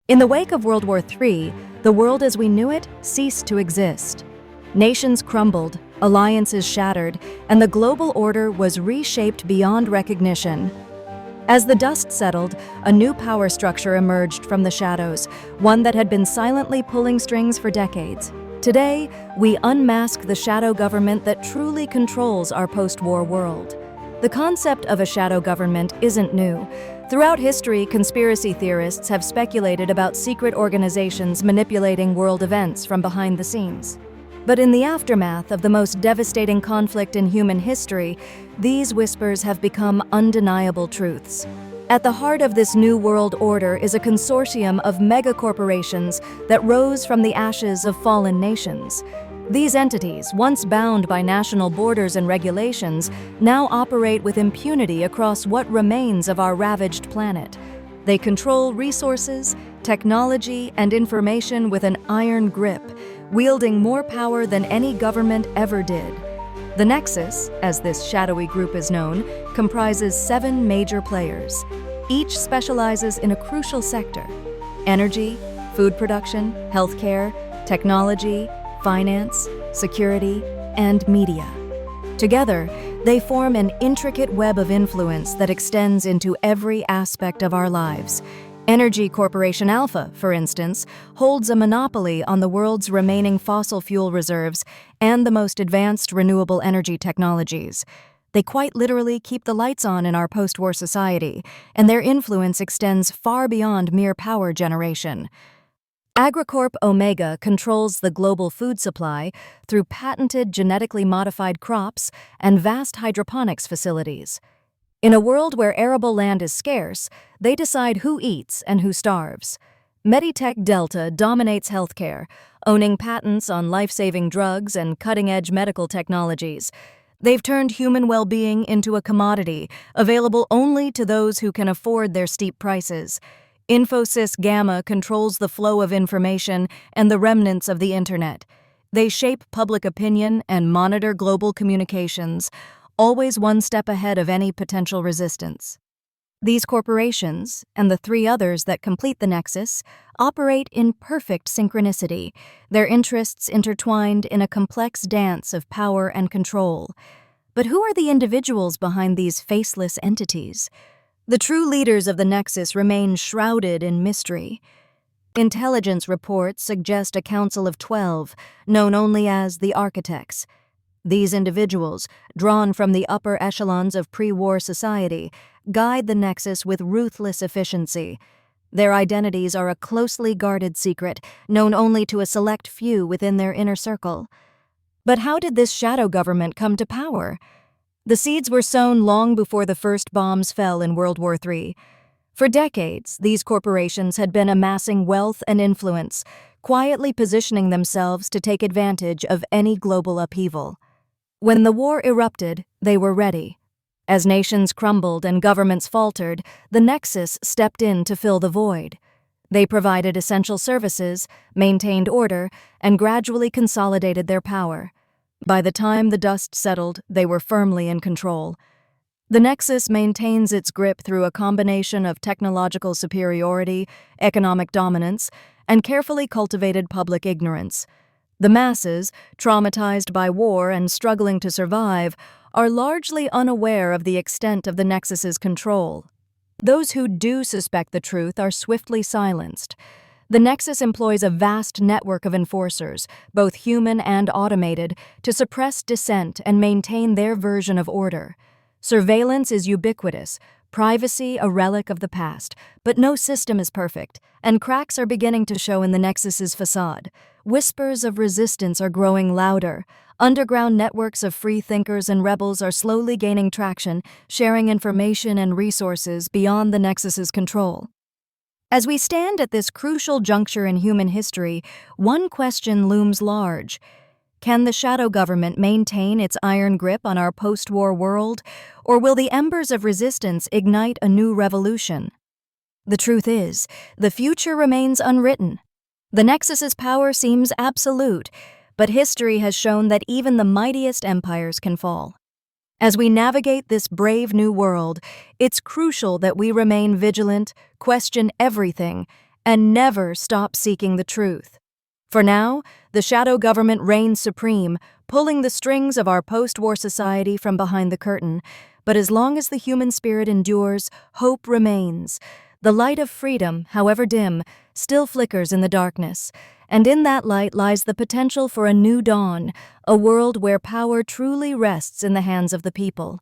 In the wake of World War III, the world as we knew it ceased to exist. Nations crumbled, alliances shattered, and the global order was reshaped beyond recognition. As the dust settled, a new power structure emerged from the shadows, one that had been silently pulling strings for decades. Today, we unmask the shadow government that truly controls our post-war world. The concept of a shadow government isn't new. Throughout history, conspiracy theorists have speculated about secret organizations manipulating world events from behind the scenes. But in the aftermath of the most devastating conflict in human history, these whispers have become undeniable truths. At the heart of this new world order is a consortium of megacorporations that rose from the ashes of fallen nations. These entities, once bound by national borders and regulations, now operate with impunity across what remains of our ravaged planet. They control resources, technology, and information with an iron grip, wielding more power than any government ever did. The Nexus, as this shadowy group is known, comprises 7 major players. Each specializes in a crucial sector: energy, food production, healthcare, technology, finance, security, and media. Together, they form an intricate web of influence that extends into every aspect of our lives. Energy Corporation Alpha, for instance, holds a monopoly on the world's remaining fossil fuel reserves and the most advanced renewable energy technologies. They quite literally keep the lights on in our post-war society, and their influence extends far beyond mere power generation. AgriCorp Omega controls the global food supply through patented genetically modified crops and vast hydroponics facilities. In a world where arable land is scarce, they decide who eats and who starves. Meditech Delta dominates healthcare, owning patents on life-saving drugs and cutting-edge medical technologies. They've turned human well-being into a commodity, available only to those who can afford their steep prices. Infosys Gamma controls the flow of information and the remnants of the internet. They shape public opinion and monitor global communications, always one step ahead of any potential resistance. These corporations, and the 3 others that complete the Nexus, operate in perfect synchronicity, their interests intertwined in a complex dance of power and control. But who are the individuals behind these faceless entities? The true leaders of the Nexus remain shrouded in mystery. Intelligence reports suggest a council of 12, known only as the Architects. These individuals, drawn from the upper echelons of pre-war society, guide the Nexus with ruthless efficiency. Their identities are a closely guarded secret, known only to a select few within their inner circle. But how did this shadow government come to power? The seeds were sown long before the first bombs fell in World War III. For decades, these corporations had been amassing wealth and influence, quietly positioning themselves to take advantage of any global upheaval. When the war erupted, they were ready. As nations crumbled and governments faltered, the Nexus stepped in to fill the void. They provided essential services, maintained order, and gradually consolidated their power. By the time the dust settled, they were firmly in control. The Nexus maintains its grip through a combination of technological superiority, economic dominance, and carefully cultivated public ignorance. The masses, traumatized by war and struggling to survive, are largely unaware of the extent of the Nexus's control. Those who do suspect the truth are swiftly silenced. The Nexus employs a vast network of enforcers, both human and automated, to suppress dissent and maintain their version of order. Surveillance is ubiquitous, privacy a relic of the past, but no system is perfect, and cracks are beginning to show in the Nexus's facade. Whispers of resistance are growing louder. Underground networks of free thinkers and rebels are slowly gaining traction, sharing information and resources beyond the Nexus's control. As we stand at this crucial juncture in human history, one question looms large. Can the shadow government maintain its iron grip on our post-war world, or will the embers of resistance ignite a new revolution? The truth is, the future remains unwritten. The Nexus's power seems absolute, but history has shown that even the mightiest empires can fall. As we navigate this brave new world, it's crucial that we remain vigilant, question everything, and never stop seeking the truth. For now, the shadow government reigns supreme, pulling the strings of our post-war society from behind the curtain. But as long as the human spirit endures, hope remains. The light of freedom, however dim, still flickers in the darkness, and in that light lies the potential for a new dawn, a world where power truly rests in the hands of the people.